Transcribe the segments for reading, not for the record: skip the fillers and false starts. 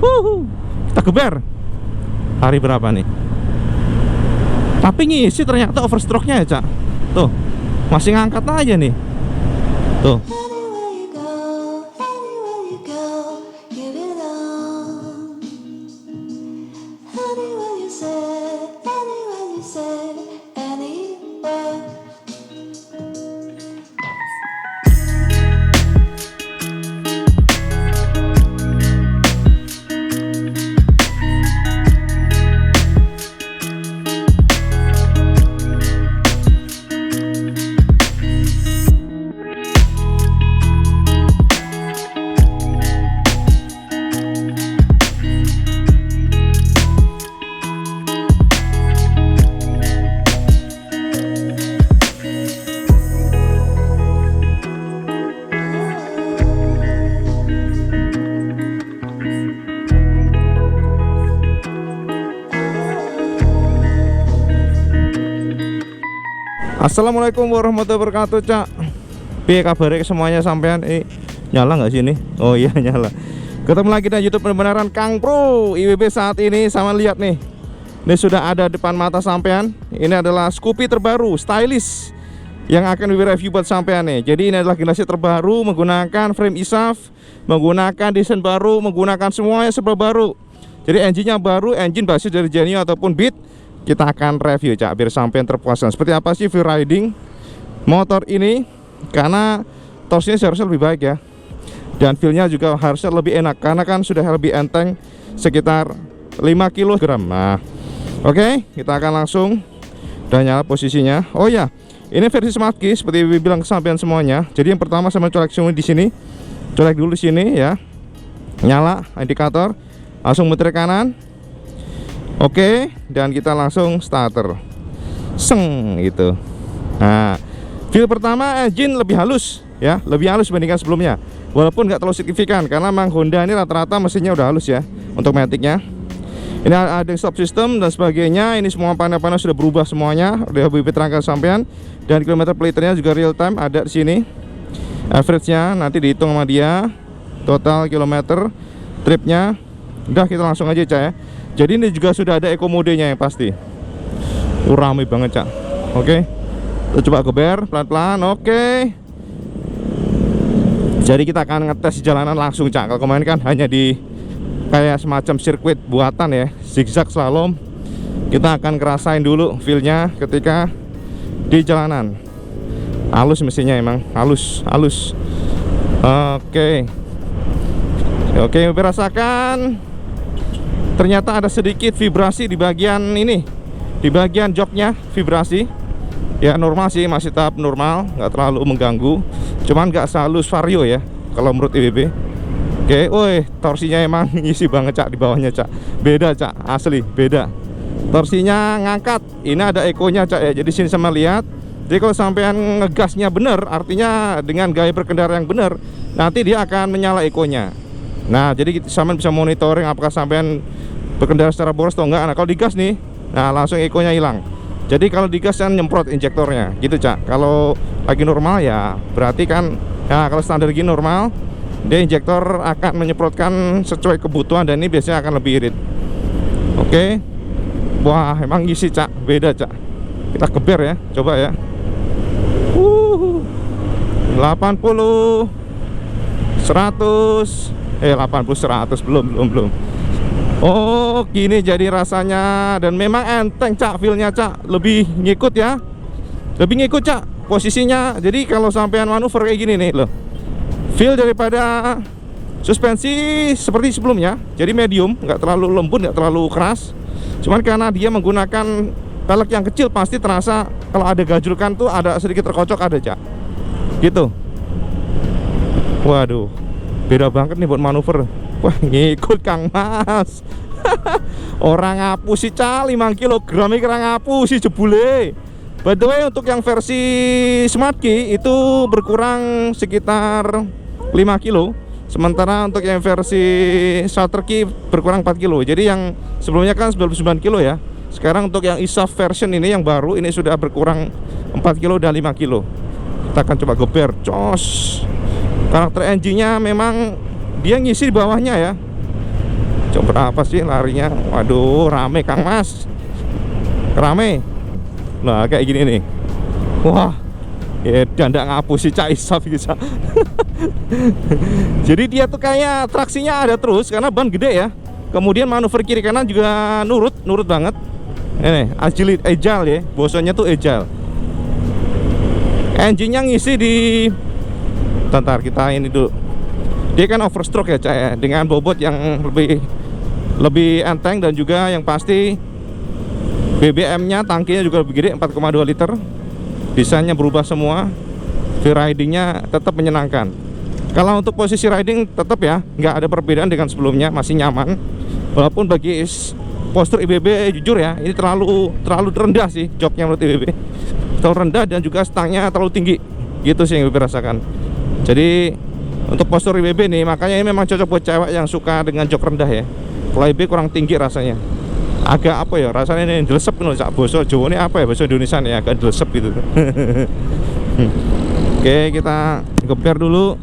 Kita geber. Hari berapa nih? Tapi ngisi ternyata overstroke-nya ya, Cak. Tuh, masih ngangkat aja nih. Tuh. Assalamualaikum warahmatullahi wabarakatuh, Cak. Piye kabare semuanya sampean? Nyala nggak sih ini? Oh iya nyala. Ketemu lagi di YouTube Pembenaran Kang Pro IWB saat ini. Sama lihat nih, ini sudah ada depan mata sampean. Ini adalah Scoopy terbaru, stylish, yang akan review buat sampean nih. Jadi ini adalah generasi terbaru, menggunakan frame ISAF, menggunakan desain baru, menggunakan semuanya serba baru. Jadi engine-nya baru, engine basis dari Genio ataupun Beat. Kita akan review, Cak, biar sampai terpuaskan seperti apa sih feel riding motor ini, karena torsinya seharusnya lebih baik ya, dan feelnya juga harusnya lebih enak karena kan sudah lebih enteng sekitar 5 kg. Nah, oke, kita akan langsung dan nyala posisinya. Oh ya, ini versi smart key seperti bilang kesampaian semuanya. Jadi yang pertama sama colek semua di sini, colek dulu di sini ya, nyala indikator, langsung muter kanan. Oke, dan kita langsung starter. Seng gitu. Nah, feel pertama engine lebih halus ya, lebih halus dibandingkan sebelumnya. Walaupun nggak terlalu signifikan karena memang Honda ini rata-rata mesinnya udah halus ya untuk maticnya. Ini ada stop system dan sebagainya. Ini semua panel-panel sudah berubah semuanya. Udah terangkan sampean. Dan kilometer platernya juga real time ada di sini. Average-nya nanti dihitung sama dia. Total kilometer, tripnya. Udah, kita langsung aja, Cak ya. Jadi ini juga sudah ada eco modenya yang pasti. Ramai banget, Cak. Oke, kita coba geber pelan-pelan. Oke. Jadi kita akan ngetes jalanan langsung, Cak. Kalau kemarin kan hanya di kayak semacam sirkuit buatan ya, zigzag slalom. Kita akan ngerasain dulu feelnya ketika di jalanan. Halus mesinnya, emang halus. Oke. Oke, rasakan. Ternyata ada sedikit vibrasi di bagian ini, di bagian joknya vibrasi. Ya normal sih, masih tahap normal, nggak terlalu mengganggu. Cuman nggak sehalus Vario ya, kalau menurut IWB. Oke, torsinya emang ngisi banget, Cak, di bawahnya, Cak. Beda, Cak, asli beda. Torsinya ngangkat. Ini ada ekonya, Cak ya. Jadi sini sama lihat. Jadi kalau sampean ngegasnya bener, artinya dengan gaya berkendara yang bener, nanti dia akan menyala ekonya. Nah, jadi sampean bisa monitoring apakah sampean berkendara secara boros atau enggak. Nah, kalau digas nih, nah langsung ekonya hilang. Jadi kalau digas kan nyemprot injektornya, gitu, Cak. Kalau lagi normal ya berarti kan, ya kalau standar gini normal, dia injektor akan menyemprotkan sesuai kebutuhan dan ini biasanya akan lebih irit. Oke. Wah, emang ngisi, Cak, beda, Cak. Kita geber ya, coba ya. 80 100 80 100 belum. Oh, gini jadi rasanya, dan memang enteng, Cak, feelnya, Cak. Lebih ngikut ya. Lebih ngikut, Cak, posisinya. Jadi kalau sampean manuver kayak gini nih loh, feel daripada suspensi seperti sebelumnya. Jadi medium, nggak terlalu lembut, nggak terlalu keras. Cuman karena dia menggunakan pelek yang kecil, pasti terasa kalau ada gajulkan tuh ada sedikit terkocok, ada, Cak. Gitu. Waduh, beda banget nih buat manuver. Wah, ngikut Kang Mas. Orang ngapu sih, Cak, 5 kg kira ngapu sih jebule. By the way, untuk yang versi Smart Key itu berkurang sekitar 5 kilo. Sementara untuk yang versi Starter Key berkurang 4 kilo. Jadi yang sebelumnya kan 99 kilo ya. Sekarang untuk yang ISAF version ini yang baru ini sudah berkurang 4 kilo dan 5 kilo. Kita akan coba geber, cos. Karakter engine-nya memang dia ngisi di bawahnya ya. Jam berapa sih larinya? Waduh, rame Kang Mas. Rame. Nah, kayak gini nih. Wah, ya dandak ngapus si Cak Isaf bisa. Jadi dia tuh kayak traksinya ada terus karena ban gede ya. Kemudian manuver kiri kanan juga nurut banget. Ini agile ya. Bosannya tuh agile. Engine-nya ngisi di Bentar, kita ini dulu. Dia kan overstroke ya Cak ya, dengan bobot yang lebih enteng, dan juga yang pasti BBM-nya, tangkinya juga lebih gede, 4,2 liter. Desainnya berubah semua. Ridingnya tetap menyenangkan. Kalau untuk posisi riding tetap ya, nggak ada perbedaan dengan sebelumnya, masih nyaman. Walaupun bagi postur IBB jujur ya, ini terlalu rendah sih joknya menurut IBB. Terlalu rendah dan juga stangnya terlalu tinggi. Gitu sih yang IBB rasakan. Jadi untuk postur IBB nih, makanya ini memang cocok buat cewek yang suka dengan jok rendah ya. Kalau IBB kurang tinggi rasanya. Agak apa ya, rasanya ini delesep kan, Cak Boso Jawa ini apa ya, bahasa Indonesia nih agak delesep gitu. Oke, kita geber dulu.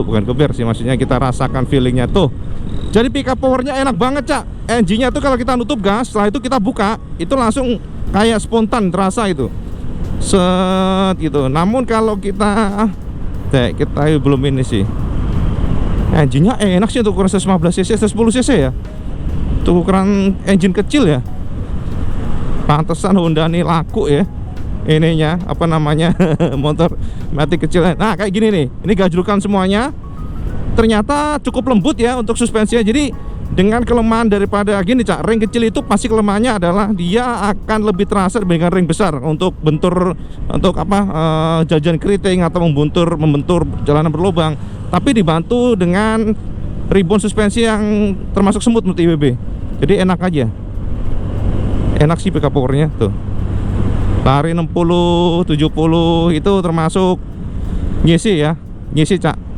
Bukan geber sih, maksudnya kita rasakan feelingnya tuh. Jadi pickup powernya enak banget Cak. Engine-nya tuh kalau kita nutup gas, setelah itu kita buka, itu langsung kayak spontan terasa itu. Set gitu. Namun kalau kita belum ini sih. Engine-nya enak sih untuk ukuran 115 cc, 110 cc ya. Untuk ukuran engine kecil ya. Pantesan Honda nih laku ya. Ininya apa namanya? Motor matic kecil. Nah, kayak gini nih. Ini gajrukan semuanya. Ternyata cukup lembut ya untuk suspensinya. Jadi dengan kelemahan daripada gini Cak, ring kecil itu pasti kelemahannya adalah dia akan lebih terasa dibandingkan ring besar untuk bentur, untuk jajan keriting atau membentur jalanan berlubang. Tapi dibantu dengan ribbon suspensi yang termasuk semut menurut IBB. Jadi enak aja. Enak sih pickup powernya tuh. Lari 60, 70 itu termasuk ngisi ya. Ngisi Cak.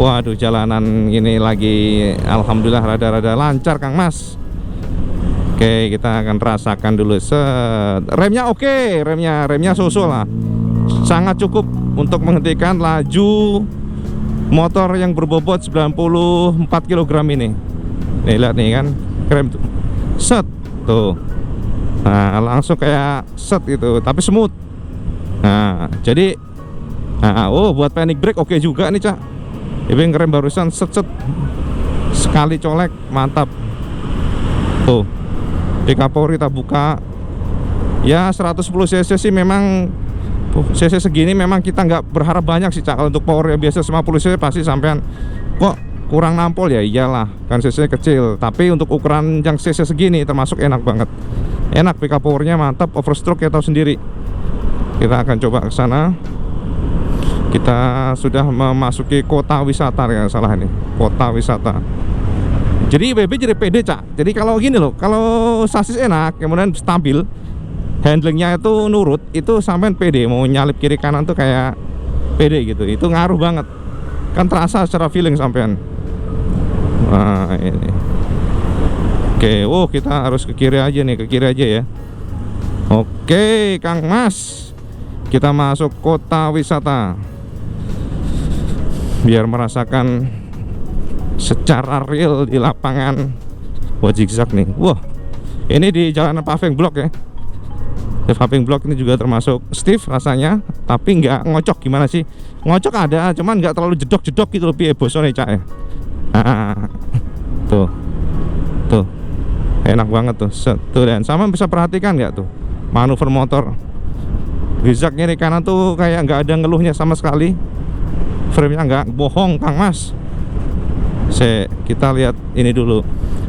Waduh, jalanan ini lagi alhamdulillah rada-rada lancar Kang Mas. Oke, kita akan rasakan dulu. Remnya oke, remnya so-so lah. Sangat cukup untuk menghentikan laju motor yang berbobot 94 kg ini. Nih lihat nih kan, rem tuh. Set tuh. Nah, langsung kayak set gitu, tapi smooth. Nah, jadi buat panic brake oke juga nih Cak. Ini ngerem barusan set sekali colek mantap. Tuh, pickup power kita buka. Ya 110 cc sih memang cc segini memang kita nggak berharap banyak sih Cak. Kalau untuk power ya biasa 50 cc pasti sampean kok kurang nampol ya, iyalah kan cc kecil. Tapi untuk ukuran yang cc segini termasuk enak banget. Enak, pickup powernya mantap, overstroke ya tahu sendiri. Kita akan coba ke sana. Kita sudah memasuki kota wisata ya, salah nih, kota wisata. Jadi IBB jadi pede Cak. Jadi kalau gini loh, kalau sasis enak, kemudian stabil, handlingnya itu nurut, itu sampean pede mau nyalip kiri kanan tuh kayak pede gitu. Itu ngaruh banget. Kan terasa secara feeling sampean. Nah, ini. Oke, kita harus ke kiri aja nih, ke kiri aja ya. Oke, Kang Mas. Kita masuk kota wisata. Biar merasakan secara real di lapangan. Wah, zigzag nih. Wah, ini di jalanan paving block ya. Di paving block ini juga termasuk stiff rasanya, tapi nggak ngocok. Gimana sih? Ngocok ada, cuman nggak terlalu jedok-jedok gitu, lebih bosone Cak ya. Tuh, enak banget tuh. Tuh, dan sama bisa perhatikan nggak tuh manuver motor. Zigzagnya di kanan tuh kayak nggak ada ngeluhnya sama sekali. Frame-nya nggak bohong Kang Mas. Kita lihat ini dulu.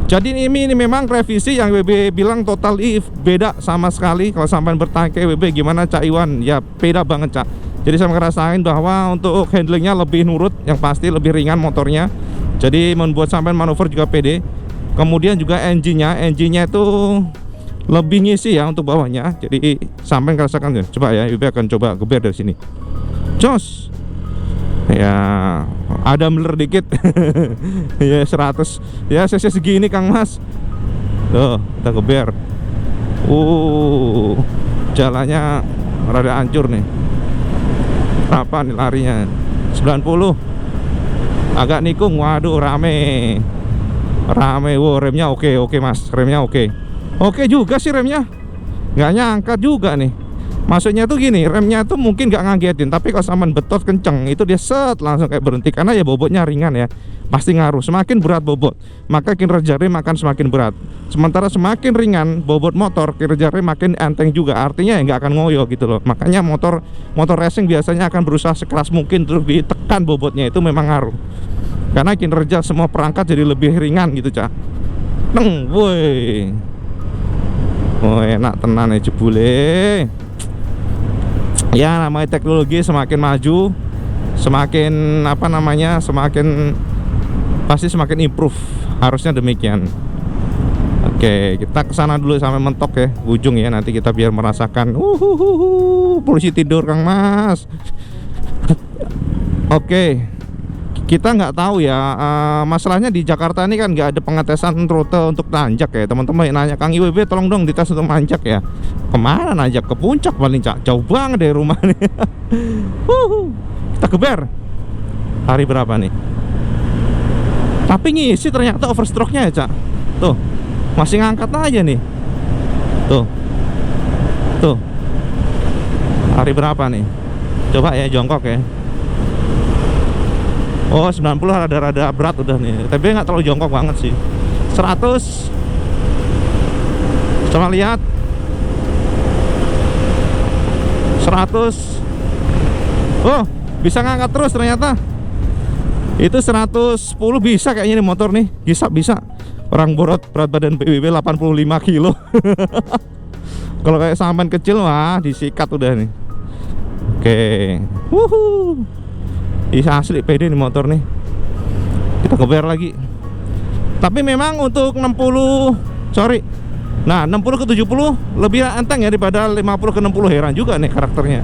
Jadi ini memang revisi yang WB bilang totally beda sama sekali. Kalau sampai bertanya ke WB gimana Cak Iwan, ya beda banget Cak. Jadi saya ngerasain bahwa untuk handlingnya lebih nurut, yang pasti lebih ringan motornya. Jadi membuat sampai manuver juga pede. Kemudian juga engine-nya itu lebih ngisi ya untuk bawahnya. Jadi sampai ngerasakan ya. Coba ya, WB akan coba geber dari sini. Jos. Ya ada meler dikit. Ya 100. Ya cc segini Kang Mas. Tuh, kita geber. Jalannya rada hancur nih. Berapa nih larinya? 90. agak nikung. Waduh, rame. Wow, remnya oke mas, remnya oke juga sih remnya. Nggak nyangka juga nih. Maksudnya tuh gini, remnya tuh mungkin nggak ngagetin, tapi kalau sampean betot kenceng itu dia set langsung kayak berhenti, karena ya bobotnya ringan ya, pasti ngaruh. Semakin berat bobot, maka kinerja rem akan semakin berat. Sementara semakin ringan bobot motor, kinerja rem makin enteng juga, artinya ya nggak akan ngoyo gitu loh. Makanya motor racing biasanya akan berusaha sekeras mungkin untuk ditekan bobotnya, itu memang ngaruh, karena kinerja semua perangkat jadi lebih ringan gitu cak. Woi, oh enak tenan ya jebule. Ya namanya teknologi semakin maju, semakin apa namanya, semakin pasti semakin improve, harusnya demikian. Oke, kita kesana dulu sampai mentok ya, ujung ya, nanti kita biar merasakan polisi tidur Kang Mas. Oke, kita nggak tahu ya, masalahnya di Jakarta ini kan nggak ada pengetesan rute untuk nanjak ya. Teman-teman nanya, Kang IWB tolong dong dites untuk nanjak ya. Kemana nanjak? Ke puncak paling cak, jauh banget dari rumah nih. Kita geber. Hari berapa nih? Tapi ngisi ternyata overstroke-nya ya cak. Tuh, masih ngangkat aja nih. Tuh. Hari berapa nih? Coba ya jongkok ya. Oh 90 rada-rada berat udah nih. Tapi nggak terlalu jongkok banget sih. 100. Coba lihat. 100. Oh bisa ngangkat terus ternyata. Itu 110 bisa kayaknya nih motor nih. Bisa. Orang berat badan PWB 85 kilo. Kalau kayak sampan kecil wah disikat udah nih. Oke. Wuhu. Bisa asli pede nih motor nih. Kita geber lagi. Tapi memang untuk 60 ke 70 lebih enteng ya daripada 50 ke 60. Heran juga nih karakternya.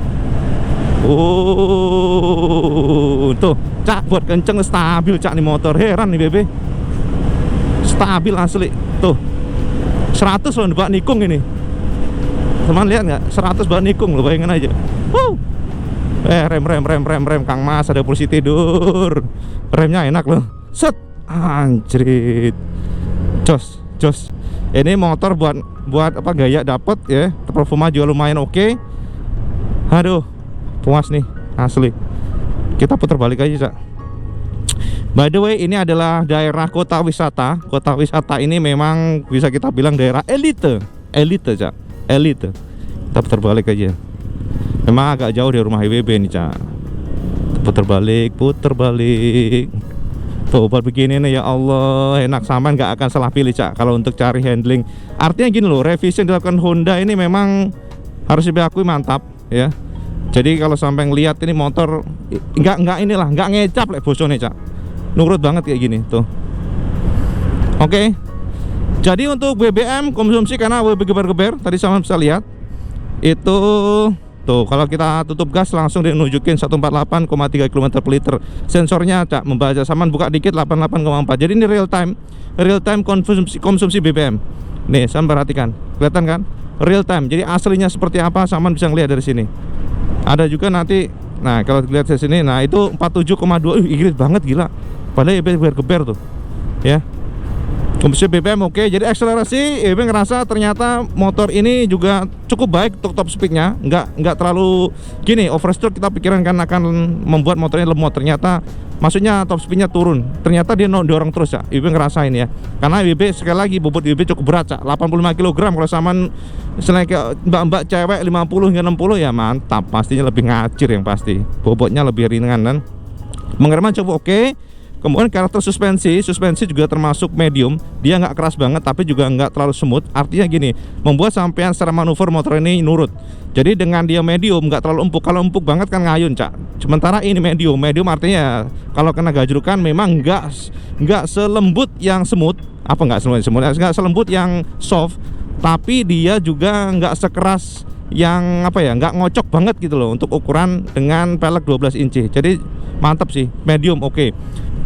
Tuh cak, buat kenceng stabil cak nih motor. Heran nih bebe, stabil asli. Tuh 100 loh bak nikung ini. Teman lihat nggak? 100 bak nikung loh, bayangin aja. Rem Kang Mas, ada polisi tidur. Remnya enak loh. Set, anjrit. Jos. Ini motor buat apa, gaya dapet ya. Performa juga lumayan oke. Aduh, puas nih asli. Kita putar balik aja cak. By the way, ini adalah daerah kota wisata. Kota wisata ini memang bisa kita bilang daerah elite cak. Elite. Kita putar balik aja. Memang agak jauh dari rumah IWB nih cak. Putar balik. Tuh buat begini nih ya Allah, enak, sampean nggak akan salah pilih cak kalau untuk cari handling. Artinya gini loh, revisi yang dilakukan Honda ini memang harus diakui mantap ya. Jadi kalau sampai ngelihat ini motor nggak ngecap lah bosone cak, nurut banget kayak gini tuh. Oke. Jadi untuk BBM konsumsi, karena WB geber-geber tadi sama bisa lihat itu. Tuh, kalau kita tutup gas langsung dia nunjukin 148,3 km per liter. Sensornya cak membaca, saman buka dikit 88,4. Jadi ini real time konsumsi BBM. Nih, saman perhatikan. Kelihatan kan? Real time. Jadi aslinya seperti apa saman bisa ngeliat dari sini. Ada juga nanti, nah kalau lihat dari sini, nah itu 47,2. Irit banget gila. Padahal geber-geber tuh. Ya. Konsumsi BBM oke. Jadi akselerasi Ibe ngerasa ternyata motor ini juga cukup baik untuk top speednya, nggak terlalu gini overstroke. Kita pikiran kan akan membuat motornya lemot, ternyata maksudnya top speednya turun, ternyata dia dorong terus ya. Ibe ngerasain ya, karena Ibe sekali lagi bobot Ibe cukup berat cak, 85 kg. Kalau sama selain mbak-mbak cewek 50 hingga 60 ya mantap, pastinya lebih ngacir yang pasti, bobotnya lebih ringan dan pengereman cukup oke. Kemudian karakter suspensi juga termasuk medium. Dia nggak keras banget tapi juga nggak terlalu smooth. Artinya gini, membuat sampean secara manuver motor ini nurut. Jadi dengan dia medium, nggak terlalu empuk. Kalau empuk banget kan ngayun cak. Sementara ini medium artinya kalau kena gajrukan memang nggak selembut yang smooth. Apa nggak selembut yang soft. Tapi dia juga nggak sekeras yang apa ya, nggak ngocok banget gitu loh untuk ukuran dengan pelek 12 inci. Jadi mantap sih, medium oke.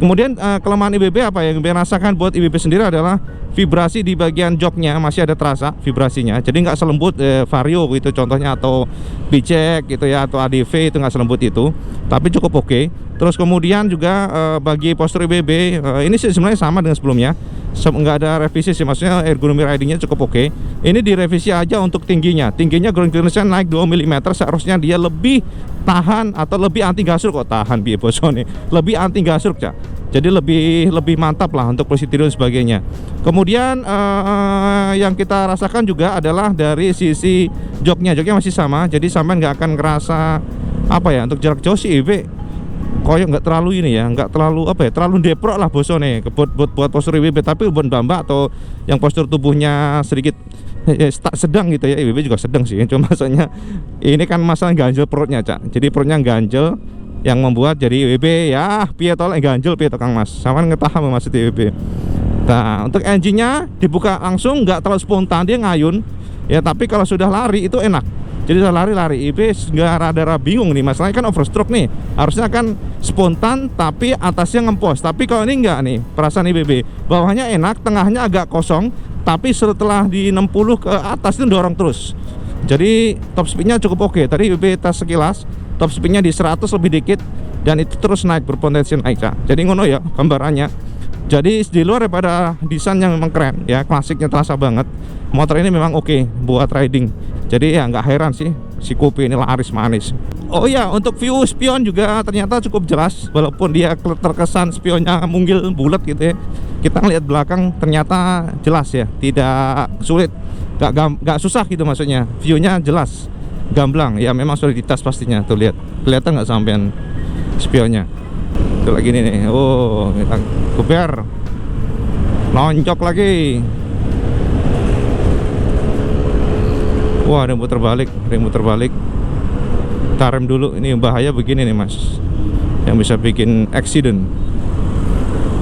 Kemudian kelemahan IBB apa yang IBB rasakan buat IBB sendiri adalah vibrasi di bagian joknya masih ada terasa vibrasinya. Jadi nggak selembut Vario gitu contohnya, atau Bicek gitu ya, atau ADV itu nggak selembut itu, tapi cukup oke. Terus kemudian juga bagi postur IBB ini sih sebenarnya sama dengan sebelumnya, nggak ada revisi sih, maksudnya ergonomi ridingnya cukup oke. Ini direvisi aja untuk tingginya ground clearance-nya naik 2 mm, seharusnya dia lebih tahan atau lebih anti gasruk. Kok tahan biar bosone, lebih anti gasruk ya. Jadi lebih mantap lah untuk posisi tidur dan sebagainya. Kemudian yang kita rasakan juga adalah dari sisi joknya masih sama, jadi sampai nggak akan ngerasa apa ya, untuk jarak jauh sih IB koyok nggak terlalu ini ya, nggak terlalu apa ya, terlalu deprok lah bosone buat postur IBB. Tapi buat mbak atau yang postur tubuhnya sedikit sedang gitu ya, IBB juga sedang sih, cuma maksudnya ini kan masalah ganjel perutnya Cak, jadi perutnya ganjel yang membuat jadi IBB ya piye tolek ganjel piye Kang Mas, sama ngetaham maksud IBB. Nah untuk engine-nya dibuka langsung, nggak terlalu spontan, dia ngayun ya, tapi kalau sudah lari itu enak. Jadi sudah lari IB nggak rada bingung nih, masalahnya kan overstroke nih, harusnya kan spontan tapi atasnya ngempos. Tapi kalau ini enggak nih, perasaan IBB bawahnya enak, tengahnya agak kosong, tapi setelah di 60 ke atas itu dorong terus. Jadi top speednya cukup oke. Tadi IBB tes sekilas, top speednya di 100 lebih dikit, dan itu terus naik, berpotensi naik Kak. Jadi ngono ya gambarannya. Jadi di luar daripada desain yang memang keren ya, klasiknya terasa banget, motor ini memang oke buat riding. Jadi ya nggak heran sih si Kopi ini laris manis. Oh iya, untuk view spion juga ternyata cukup jelas, walaupun dia terkesan spionnya munggil bulat gitu ya. Kita ngeliat belakang ternyata jelas ya, tidak sulit, nggak susah gitu maksudnya. Viewnya jelas, gamblang ya, memang sudah ditas pastinya. Tuh lihat, kelihatan nggak sampean spionnya? Tuh lagi nih, oh kita kuper, loncok lagi. Wah, ada muter balik. Kita rem dulu, ini bahaya begini nih Mas, yang bisa bikin accident.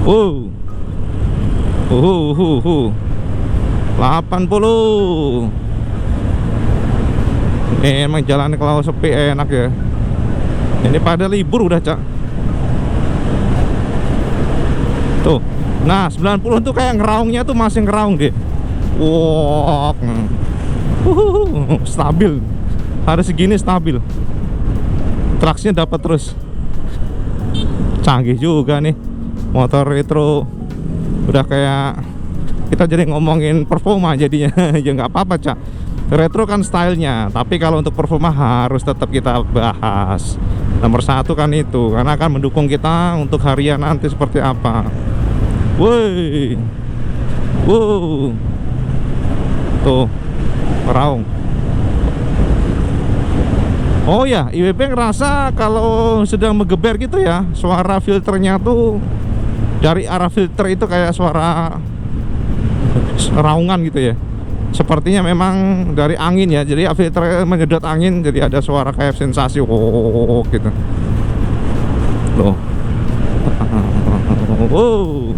80. Ini emang jalan kalau sepi enak ya. Ini pada libur udah Cak. Tuh, nah 90 tuh kayak ngeraungnya tuh masih ngeraung deh. Wow, stabil, harus segini stabil, traksinya dapat terus. Canggih juga nih motor retro, udah kayak kita jadi ngomongin performa jadinya. Ya nggak apa-apa Cak, retro kan stylenya, tapi kalau untuk performa harus tetap kita bahas. Nomor satu kan itu, karena akan mendukung kita untuk harian nanti seperti apa. Woi, wow, tuh raung. Oh ya, IWB ngerasa kalau sedang mengeber gitu ya, suara filternya tuh dari arah filter itu kayak suara raungan gitu ya. Sepertinya memang dari angin ya, jadi filter menyedot angin, jadi ada suara kayak sensasi oh gitu. Loh. Oh.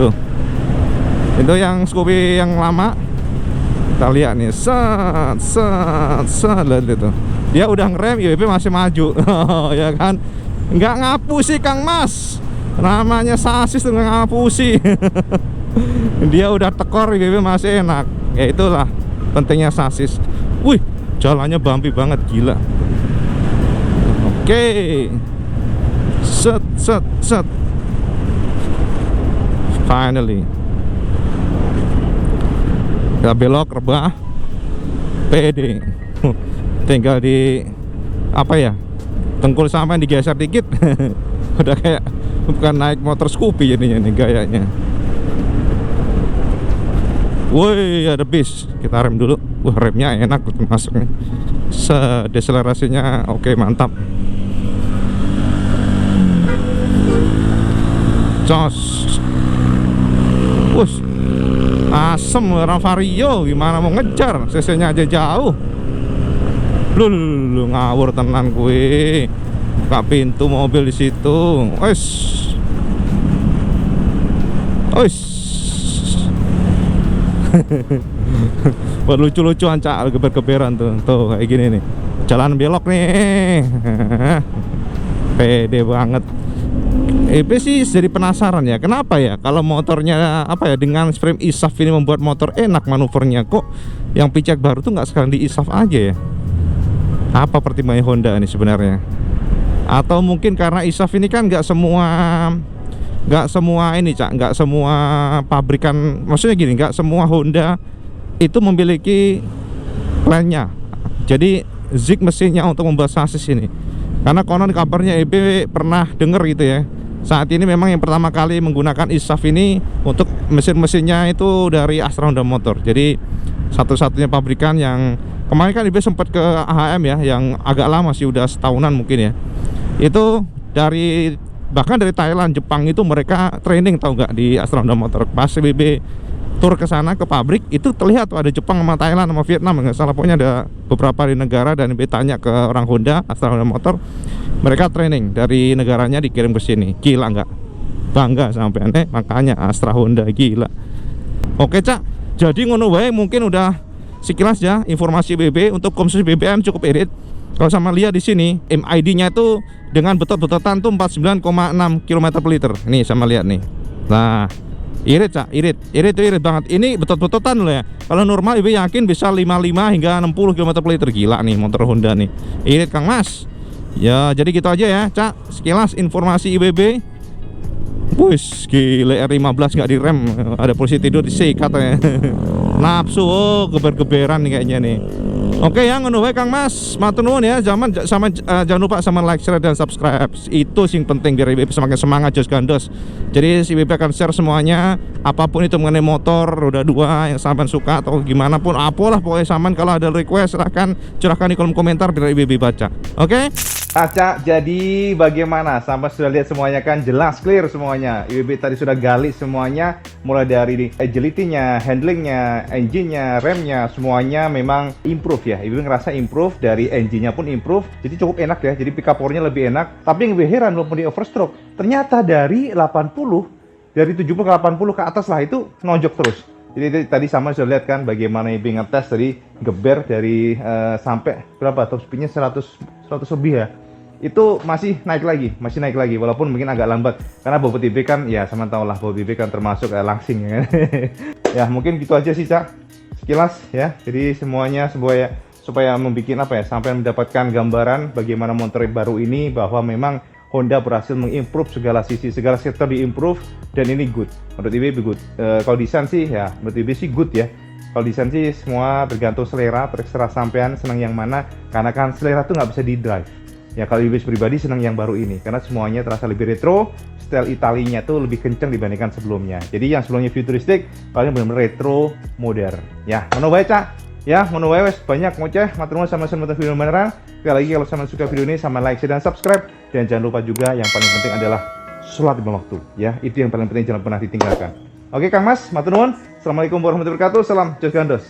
Tuh. Itu yang Scoopy yang lama. Kita lihat nih, lihat itu. Dia udah ngerem, IWB masih maju. Ya kan? Nggak ngapusi Kang Mas. Namanya sasis tuh nggak ngapusi. Dia udah tekor, IWB masih enak. Ya itulah pentingnya sasis. Wih, jalannya bumpy banget, gila. Oke. Set. Finally. Gak belok, rebah, pede. Tinggal di apa ya, tengkul sampai digeser dikit. Udah kayak bukan naik motor Scoopy jadinya nih gayanya. Woi, ada bis. Kita rem dulu. Wah, remnya enak masuk nih. Deselerasinya oke, mantap. Jos. Wush, asem orang Vario, gimana mau ngejar, cc-nya aja jauh. Lu ngawur tenan gue. Buka pintu mobil di situ. Wes. Buat lucu-lucuan Cak, geber-geberan tuh kayak gini nih. Jalan belok nih. Pede banget. EB sih jadi penasaran ya, kenapa ya kalau motornya apa ya dengan frame ISAF ini membuat motor enak manuvernya, kok yang picek baru tuh nggak sekalian di ISAF aja ya? Apa pertimbangan Honda ini sebenarnya? Atau mungkin karena ISAF ini kan nggak semua ini Cak, nggak semua pabrikan, maksudnya gini, nggak semua Honda itu memiliki plannya. Jadi Zik mesinnya untuk membuat sasis ini, karena konon kabarnya EB pernah denger gitu ya, saat ini memang yang pertama kali menggunakan ISAF ini untuk mesin-mesinnya itu dari Astra Honda Motor. Jadi satu-satunya pabrikan yang kemarin kan EB sempat ke AHM ya, yang agak lama sih, udah setahunan mungkin ya. Itu dari bahkan dari Thailand, Jepang itu mereka training, tahu nggak, di Astra Honda Motor. Pas EB tur ke sana ke pabrik itu terlihat tuh ada Jepang sama Thailand sama Vietnam, nggak salah, pokoknya ada beberapa di negara. Dan EB tanya ke orang Honda, Astra Honda Motor, mereka training dari negaranya dikirim ke sini. Gila nggak? Bangga sampai makanya Astra Honda gila. Oke Cak, jadi ngono wae, mungkin udah sekilas ya informasi BB. Untuk konsumsi BBM cukup irit. Kalau sama lihat di sini MID-nya itu dengan betot-betotan tuh 49,6 km per liter. Nih sama lihat nih. Nah, irit Cak, irit banget. Ini betot-betotan loh ya. Kalau normal ibu yakin bisa 55 hingga 60 km per liter. Gila nih motor Honda nih. Irit Kang Mas. Ya, jadi gitu aja ya Cak, sekilas informasi IBB. Wih, gila, R15 nggak direm, ada polisi tidur di sik katanya. Nafsu, geber-geberan nih kayaknya nih. Oke ya, ngono wae Kang Mas, matur nuwun ya. Jangan lupa sama like, share dan subscribe. Itu sing penting biar IBB semakin semangat jos gandos. Jadi si IBB akan share semuanya, apapun itu mengenai motor roda 2 yang sampean suka atau gimana pun, apalah pokoknya sampean kalau ada request silahkan curahkan di kolom komentar biar IBB baca. Oke? Cak, jadi bagaimana? Sampai sudah lihat semuanya kan, jelas clear semuanya. IBB tadi sudah gali semuanya, mulai dari agility-nya, handling-nya, engine-nya, rem-nya, semuanya memang improve ya. IBB ngerasa improve, dari engine-nya pun improve, jadi cukup enak ya. Jadi pick up power-nya lebih enak. Tapi yang lebih heran walaupun di overstroke, ternyata dari 70 ke 80 ke atas lah itu nonjok terus. Jadi tadi sama sudah lihat kan bagaimana IBB ngetes tadi geber dari sampai berapa, top speed-nya 100 lebih ya. Itu masih naik lagi walaupun mungkin agak lambat karena bobot IBB kan ya sama tau lah, bobot IBB kan termasuk langsing ya. Ya mungkin gitu aja sih Cak, sekilas ya. Jadi semuanya supaya membuat apa ya, sampai mendapatkan gambaran bagaimana motor baru ini, bahwa memang Honda berhasil mengimprove segala sisi, segala sektor diimprove, dan ini good. Menurut IBB good. Kalau desain sih ya, menurut IBB sih good ya. Kalau desain sih semua tergantung selera, terserah sampean senang yang mana. Karena kan selera tuh nggak bisa di drive. Ya kalau IBB pribadi senang yang baru ini, karena semuanya terasa lebih retro, style Italinya tuh lebih kenceng dibandingkan sebelumnya. Jadi yang sebelumnya futuristik, kalian benar-benar retro modern. Ya, ngono wae Cak. Ya, ngono wae wes banyak ngoceh, matur nuwun sama nonton video beneran. Sekali lagi kalau sama suka video ini sama like, share dan subscribe, dan jangan lupa juga yang paling penting adalah sholat di waktu. Ya, itu yang paling penting, jangan pernah ditinggalkan. Oke Kang Mas, matur nuwun. Assalamualaikum warahmatullahi wabarakatuh. Salam jos gandos.